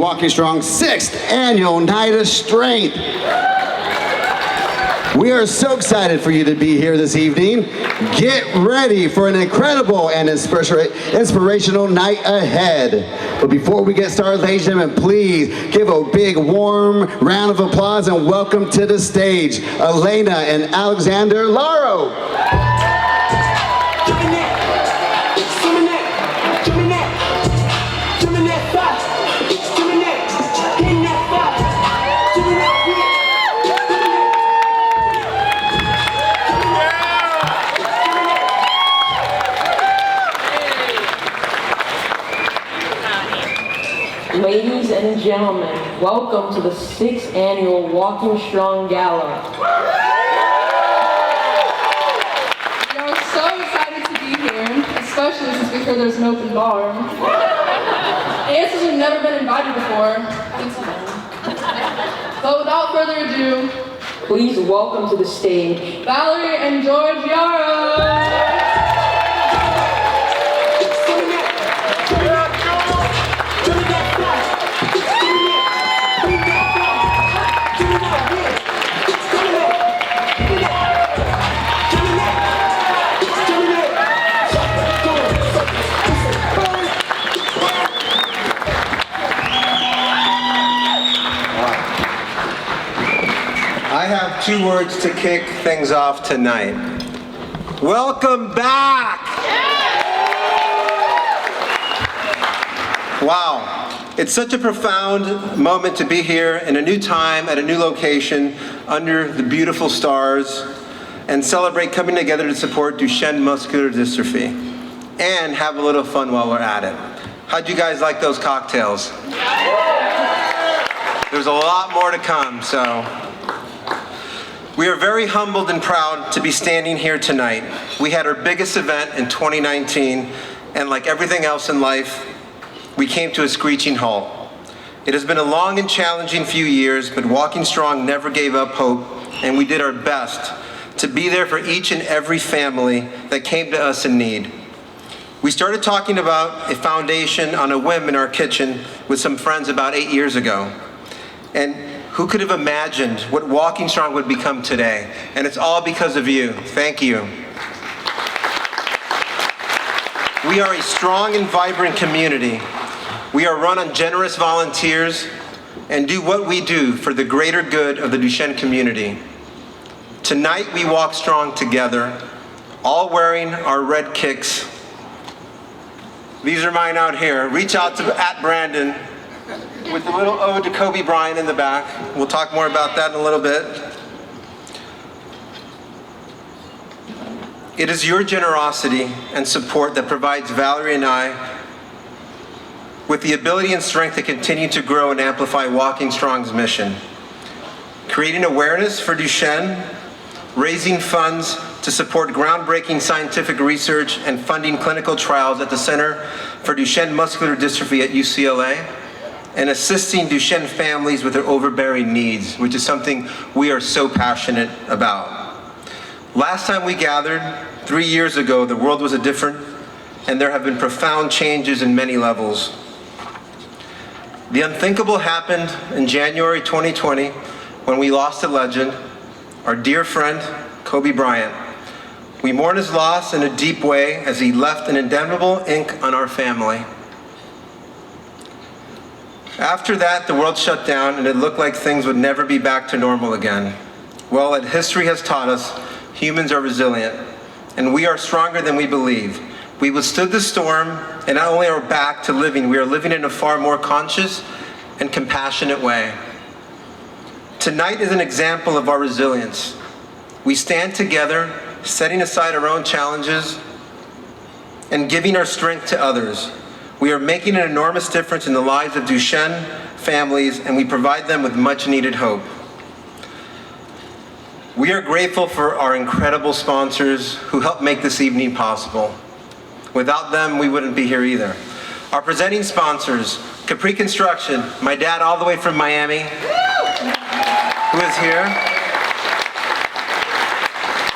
Walking Strong's 6th annual Night of Strength. We are so excited for you to be here this evening. Get ready for an incredible and inspirational night ahead. But before we get started, ladies and gentlemen, please give a big warm round of applause and welcome to the stage, Elena and Alexander Llauro. Ladies and gentlemen, welcome to the 6th annual Walking Strong Gala. We're so excited to be here, especially since we heard there's an open bar. And since we've never been invited before, thanks again. But without further ado, Please welcome to the stage Valerie and Llauro. I have 2 words to kick things off tonight. Welcome back! Wow, it's such a profound moment to be here in a new time, at a new location, under the beautiful stars, and celebrate coming together to support Duchenne muscular dystrophy, and have a little fun while we're at it. How'd you guys like those cocktails? There's a lot more to come, so. We are very humbled and proud to be standing here tonight. We had our biggest event in 2019, and like everything else in life, we came to a screeching halt. It has been a long and challenging few years, but Walking Strong never gave up hope, and we did our best to be there for each and every family that came to us in need. We started talking about a foundation on a whim in our kitchen with some friends about 8 years ago. And who could have imagined what Walking Strong would become today? And it's all because of you. Thank you. We are a strong and vibrant community. We are run on generous volunteers and do what we do for the greater good of the Duchenne community. Tonight we walk strong together, all wearing our red kicks. These are mine out here. Reach out to @Brandon with a little ode to Kobe Bryant in the back. We'll talk more about that in a little bit. It is your generosity and support that provides Valerie and I with the ability and strength to continue to grow and amplify Walking Strong's mission. Creating awareness for Duchenne, raising funds to support groundbreaking scientific research and funding clinical trials at the Center for Duchenne Muscular Dystrophy at UCLA, and assisting Duchenne families with their overbearing needs, which is something we are so passionate about. Last time we gathered, 3 years ago, the world was different, and there have been profound changes in many levels. The unthinkable happened in January 2020 when we lost a legend, our dear friend, Kobe Bryant. We mourn his loss in a deep way as he left an indelible ink on our family. After that, the world shut down and it looked like things would never be back to normal again. Well, as history has taught us, humans are resilient, and we are stronger than we believe. We withstood the storm, and not only are we back to living, we are living in a far more conscious and compassionate way. Tonight is an example of our resilience. We stand together, setting aside our own challenges and giving our strength to others. We are making an enormous difference in the lives of Duchenne families, and we provide them with much needed hope. We are grateful for our incredible sponsors who helped make this evening possible. Without them, we wouldn't be here either. Our presenting sponsors, Capri Construction, my dad all the way from Miami, who is here.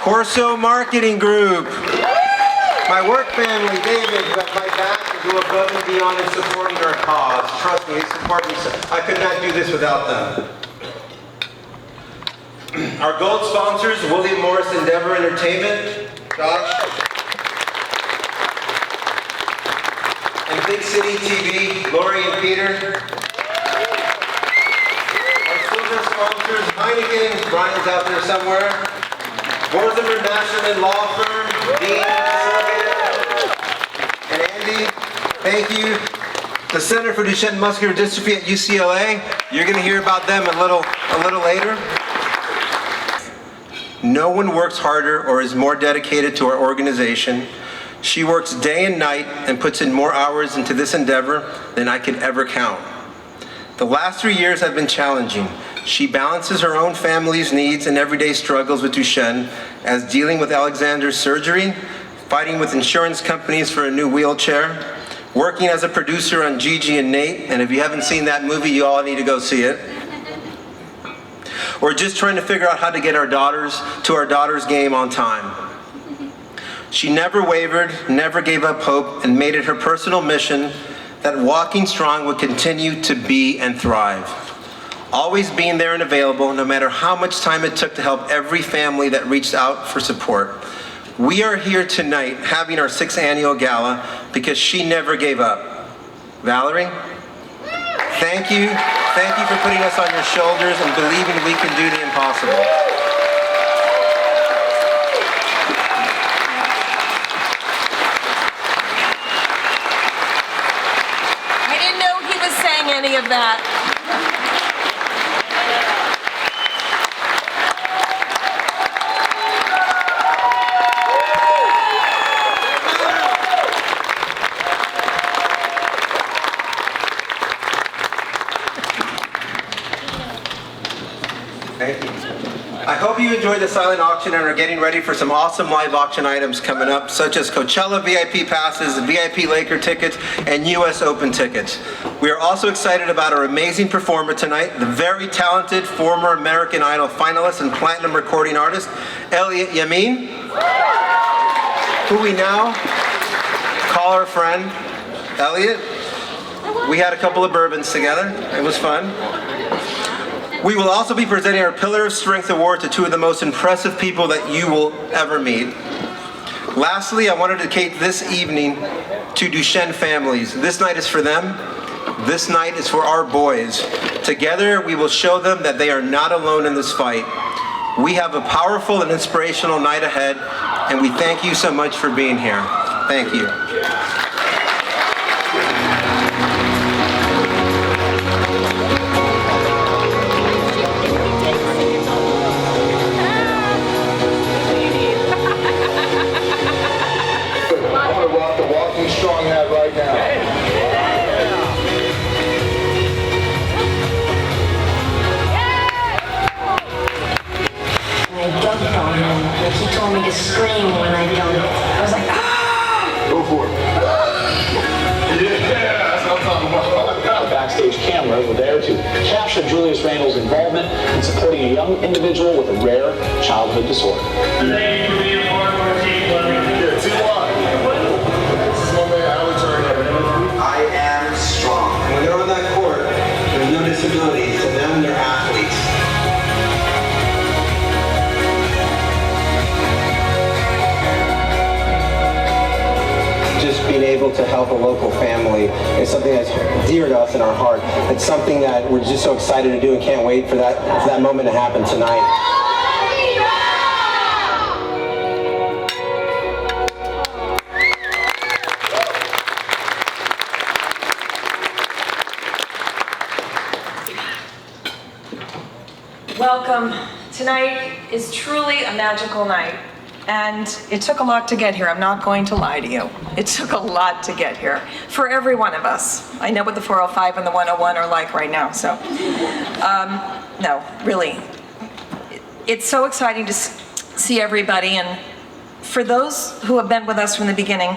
Corso Marketing Group, my work family, David, who has my back. go above and beyond in supporting our cause. Trust me, they support me. I could not do this without them. Our gold sponsors, William Morris Endeavor Entertainment, Josh, and Big City TV, Lori and Peter. Our silver sponsors, Heineken, Brian's out there somewhere. Mortimer Nasherman Law Firm, Dean, and Andy, thank you. The Center for Duchenne Muscular Dystrophy at UCLA, you're going to hear about them a little later. No one works harder or is more dedicated to our organization. She works day and night and puts in more hours into this endeavor than I could ever count. The last 3 years have been challenging. She balances her own family's needs and everyday struggles with Duchenne as dealing with Alexander's surgery, fighting with insurance companies for a new wheelchair, working as a producer on Gigi and Nate, and if you haven't seen that movie, you all need to go see it. Or just trying to figure out how to get our daughters to our daughter's game on time. She never wavered, never gave up hope, and made it her personal mission that Walking Strong would continue to be and thrive. Always being there and available, no matter how much time it took to help every family that reached out for support. We are here tonight having our 6th annual gala because she never gave up. Valerie, thank you. Thank you for putting us on your shoulders and believing we can do the impossible. I didn't know he was saying any of that. Thank you. I hope you enjoyed the silent auction and are getting ready for some awesome live auction items coming up, such as Coachella VIP passes, VIP Laker tickets, and US Open tickets. We are also excited about our amazing performer tonight, the very talented former American Idol finalist and platinum recording artist, Elliott Yamin, who we now call our friend Elliott. We had a couple of bourbons together. It was fun. We will also be presenting our Pillar of Strength Award to 2 of the most impressive people that you will ever meet. Lastly, I want to dedicate this evening to Duchenne families. This night is for them. This night is for our boys. Together, we will show them that they are not alone in this fight. We have a powerful and inspirational night ahead, and we thank you so much for being here. Thank you. Strong that right now. I dunked on him, and he told me to scream when I dunked. I was like, ah! Go for it. Yeah, that's what I'm talking about. The backstage cameras were there to capture Julius Randle's involvement in supporting a young individual with a rare childhood disorder. Thank you for being part of our team. Yeah, team one. I am strong. And when they're on that court, there's no disabilities. To them, they're athletes. Just being able to help a local family is something that's dear to us in our heart. It's something that we're just so excited to do and can't wait for that moment to happen tonight. Welcome. Tonight is truly a magical night. And it took a lot to get here. I'm not going to lie to you. It took a lot to get here for every one of us. I know what the 405 and the 101 are like right now, so. No, really. It's so exciting to see everybody. And for those who have been with us from the beginning,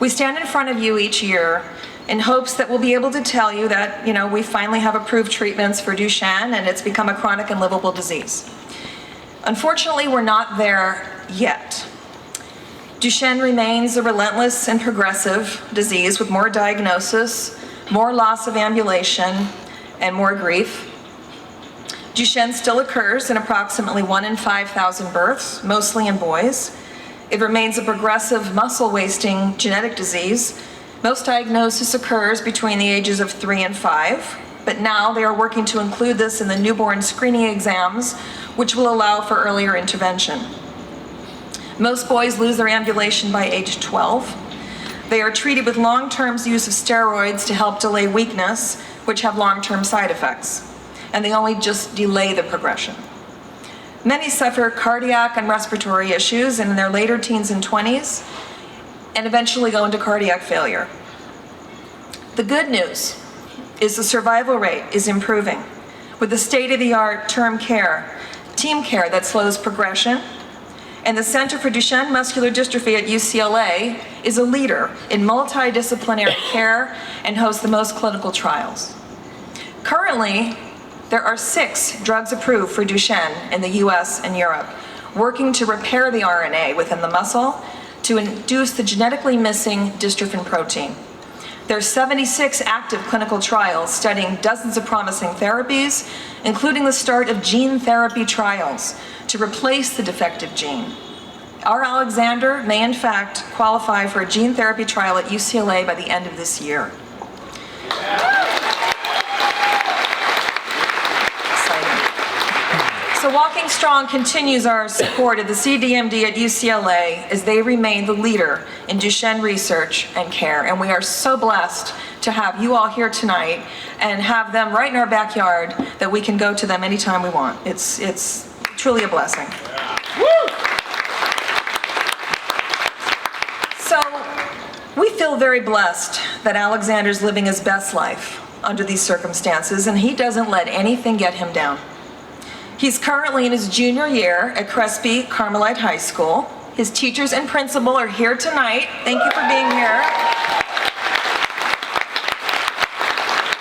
we stand in front of you each year in hopes that we'll be able to tell you that, we finally have approved treatments for Duchenne and it's become a chronic and livable disease. Unfortunately, we're not there yet. Duchenne remains a relentless and progressive disease with more diagnosis, more loss of ambulation, and more grief. Duchenne still occurs in approximately 1 in 5,000 births, mostly in boys. It remains a progressive muscle-wasting genetic disease. Most diagnosis occurs between the ages of 3 and 5, but now they are working to include this in the newborn screening exams, which will allow for earlier intervention. Most boys lose their ambulation by age 12. They are treated with long-term use of steroids to help delay weakness, which have long-term side effects, and they only just delay the progression. Many suffer cardiac and respiratory issues in their later teens and 20s, and eventually go into cardiac failure. The good news is the survival rate is improving with the state-of-the-art team care that slows progression, and the Center for Duchenne Muscular Dystrophy at UCLA is a leader in multidisciplinary care and hosts the most clinical trials. Currently, there are 6 drugs approved for Duchenne in the US and Europe, working to repair the RNA within the muscle to induce the genetically missing dystrophin protein. There are 76 active clinical trials studying dozens of promising therapies, including the start of gene therapy trials to replace the defective gene. Our Alexander may in fact qualify for a gene therapy trial at UCLA by the end of this year. So Walking Strong continues our support of the CDMD at UCLA as they remain the leader in Duchenne research and care. And we are so blessed to have you all here tonight and have them right in our backyard that we can go to them anytime we want. It's truly a blessing. So we feel very blessed that Alexander's living his best life under these circumstances, and he doesn't let anything get him down. He's currently in his junior year at Crespi Carmelite High School. His teachers and principal are here tonight. Thank you for being here.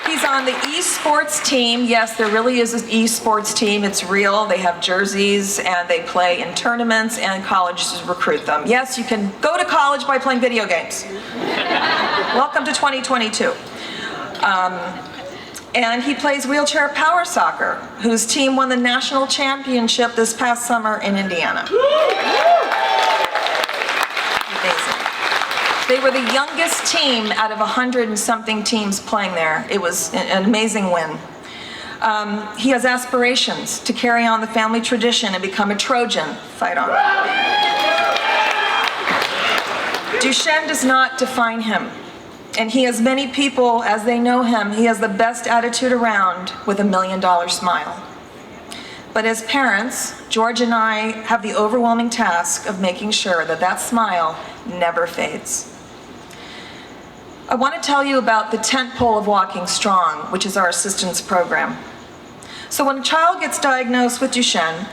He's on the esports team. Yes, there really is an esports team. It's real. They have jerseys and they play in tournaments and colleges recruit them. Yes, you can go to college by playing video games. Welcome to 2022. And he plays wheelchair power soccer, whose team won the national championship this past summer in Indiana. Amazing. They were the youngest team out of 100 and something teams playing there. It was an amazing win. He has aspirations to carry on the family tradition and become a Trojan. Fight on. Duchenne does not define him. And he has many people, as they know him, he has the best attitude around with $1 million smile. But as parents, George and I have the overwhelming task of making sure that that smile never fades. I want to tell you about the tentpole of Walking Strong, which is our assistance program. So when a child gets diagnosed with Duchenne,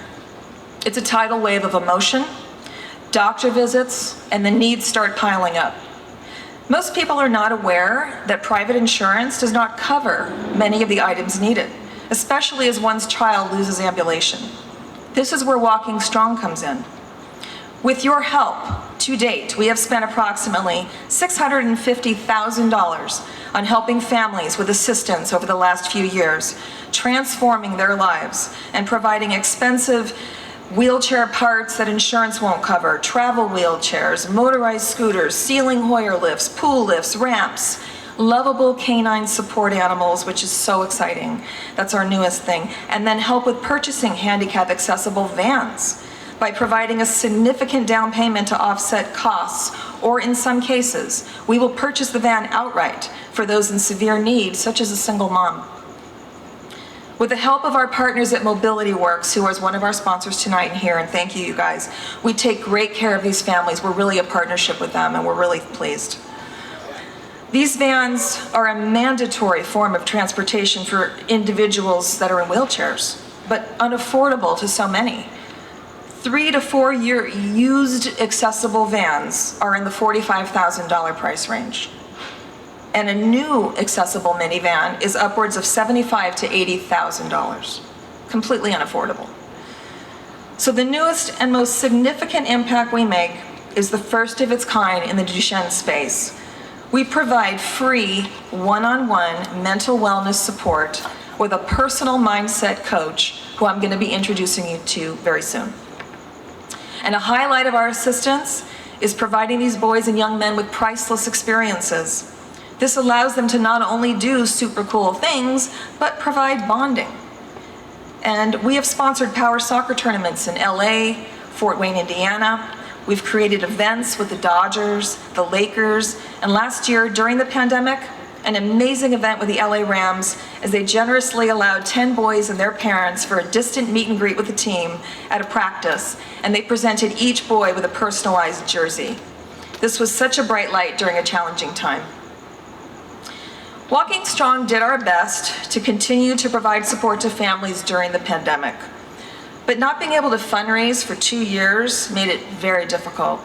it's a tidal wave of emotion, doctor visits, and the needs start piling up. Most people are not aware that private insurance does not cover many of the items needed, especially as one's child loses ambulation. This is where Walking Strong comes in. With your help, to date, we have spent approximately $650,000 on helping families with assistance over the last few years, transforming their lives and providing expensive wheelchair parts that insurance won't cover, travel wheelchairs, motorized scooters, ceiling Hoyer lifts, pool lifts, ramps, lovable canine support animals, which is so exciting. That's our newest thing. And then help with purchasing handicap accessible vans by providing a significant down payment to offset costs, or in some cases, we will purchase the van outright for those in severe need, such as a single mom. With the help of our partners at Mobility Works, who is one of our sponsors tonight and here, and thank you, you guys, we take great care of these families. We're really a partnership with them, and we're really pleased. These vans are a mandatory form of transportation for individuals that are in wheelchairs, but unaffordable to so many. 3 to 4 year used accessible vans are in the $45,000 price range. And a new accessible minivan is upwards of $75,000 to $80,000. Completely unaffordable. So the newest and most significant impact we make is the first of its kind in the Duchenne space. We provide free one-on-one mental wellness support with a personal mindset coach who I'm going to be introducing you to very soon. And a highlight of our assistance is providing these boys and young men with priceless experiences. This allows them to not only do super cool things, but provide bonding. And we have sponsored power soccer tournaments in LA, Fort Wayne, Indiana. We've created events with the Dodgers, the Lakers, and last year during the pandemic, an amazing event with the LA Rams as they generously allowed 10 boys and their parents for a distant meet and greet with the team at a practice, and they presented each boy with a personalized jersey. This was such a bright light during a challenging time. Walking Strong did our best to continue to provide support to families during the pandemic, but not being able to fundraise for 2 years made it very difficult.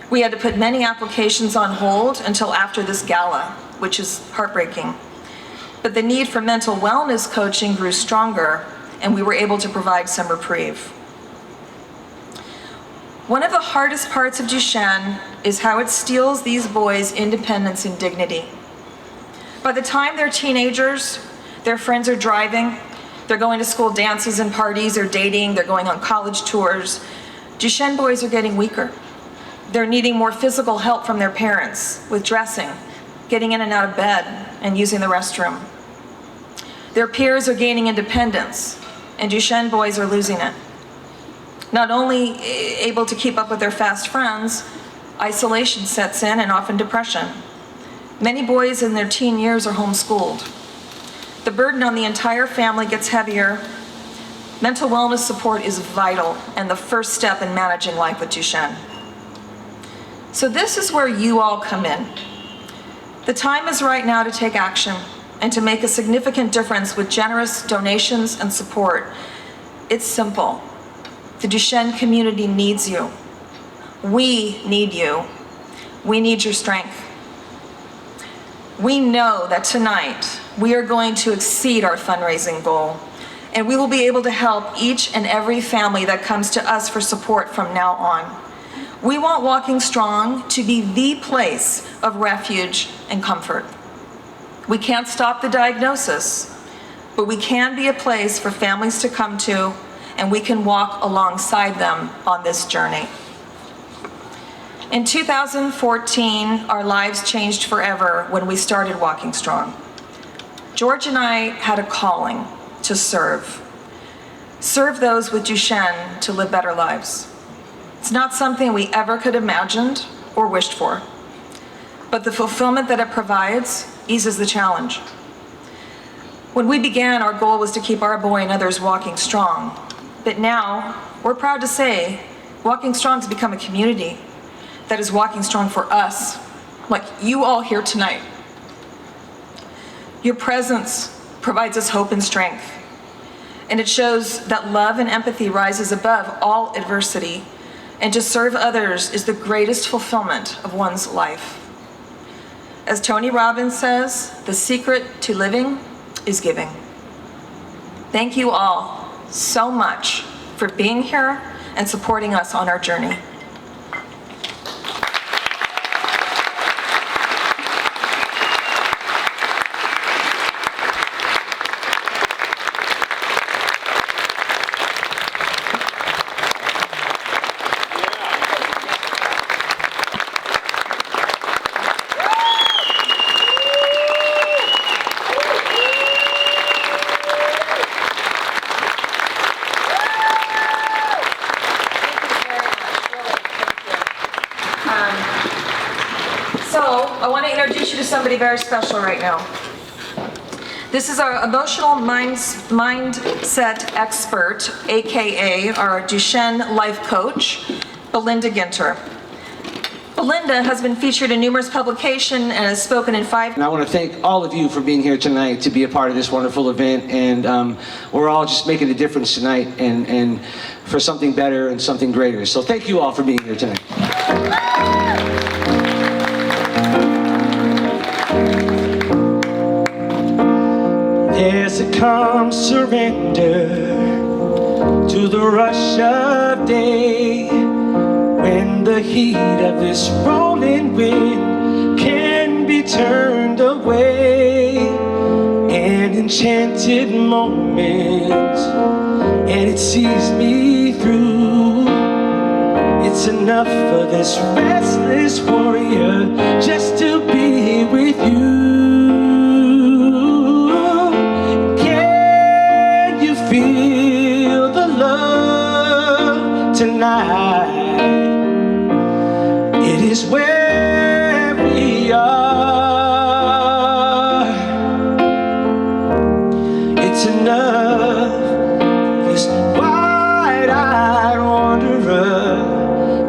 We had to put many applications on hold until after this gala, which is heartbreaking. But the need for mental wellness coaching grew stronger, and we were able to provide some reprieve. One of the hardest parts of Duchenne is how it steals these boys' independence and dignity. By the time they're teenagers, their friends are driving, they're going to school dances and parties, they're dating, they're going on college tours. Duchenne boys are getting weaker. They're needing more physical help from their parents with dressing, getting in and out of bed, and using the restroom. Their peers are gaining independence, and Duchenne boys are losing it. Not only able to keep up with their fast friends, isolation sets in and often depression. Many boys in their teen years are homeschooled. The burden on the entire family gets heavier. Mental wellness support is vital and the first step in managing life with Duchenne. So this is where you all come in. The time is right now to take action and to make a significant difference with generous donations and support. It's simple. The Duchenne community needs you. We need you. We need your strength. We know that tonight we are going to exceed our fundraising goal, and we will be able to help each and every family that comes to us for support from now on. We want Walking Strong to be the place of refuge and comfort. We can't stop the diagnosis, but we can be a place for families to come to, and we can walk alongside them on this journey. In 2014, our lives changed forever when we started Walking Strong. George and I had a calling to serve. Serve those with Duchenne to live better lives. It's not something we ever could have imagined or wished for, but the fulfillment that it provides eases the challenge. When we began, our goal was to keep our boy and others walking strong, but now we're proud to say Walking Strong has become a community that is walking strong for us, like you all here tonight. Your presence provides us hope and strength, and it shows that love and empathy rises above all adversity, and to serve others is the greatest fulfillment of one's life. As Tony Robbins says, the secret to living is giving. Thank you all so much for being here and supporting us on our journey. Somebody very special right now. This is our emotional mindset expert, AKA our Duchenne life coach, Belinda Ginter. Belinda has been featured in numerous publications and has spoken in 5. And I want to thank all of you for being here tonight to be a part of this wonderful event, and we're all just making a difference tonight and for something better and something greater. So thank you all for being here tonight. Yes, it comes surrender to the rush of day. when the heat of this rolling wind can be turned away. An enchanted moment, and it sees me through. It's enough for this restless warrior just to be with you. Can you feel the love tonight? It is where we are. It's enough, this wide-eyed wanderer,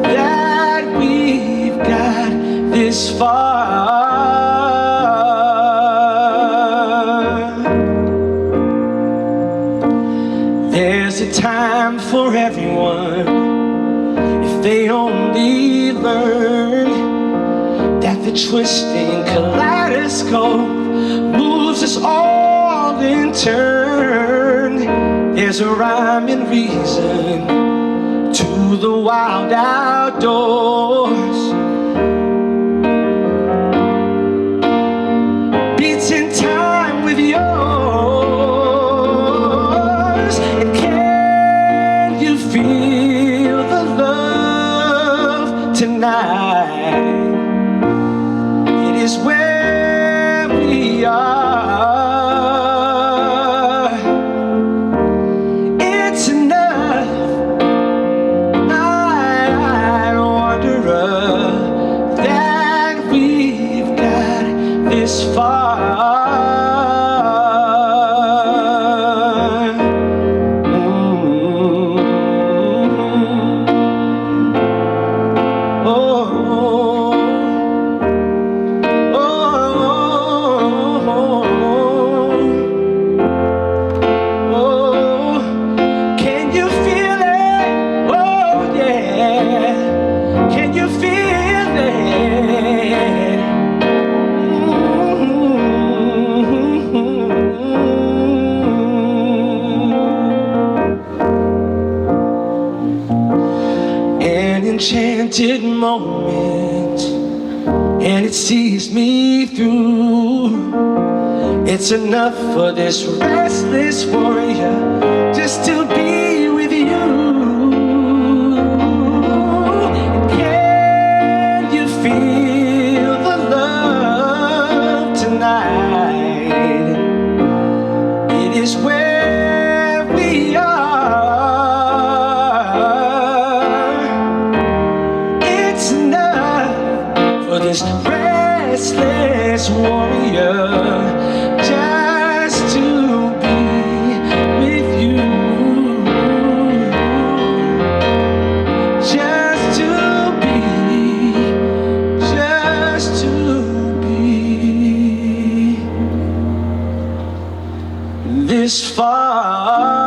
that we've got this far. There's a time for everyone, if they only learn that the twisting kaleidoscope moves us all in turn. There's a rhyme and reason to the wild outdoors. Beats in time with yours. And can you feel the love tonight? It is where we are. It's enough, night wanderer, that we've got this far. Can you feel it? Oh yeah. Can you feel it? An enchanted moment, and it sees me through. It's enough for this restless warrior just to be with you. Can you feel the love tonight? It is where we are. It's enough for this restless warrior just to be with you. Just to be this far.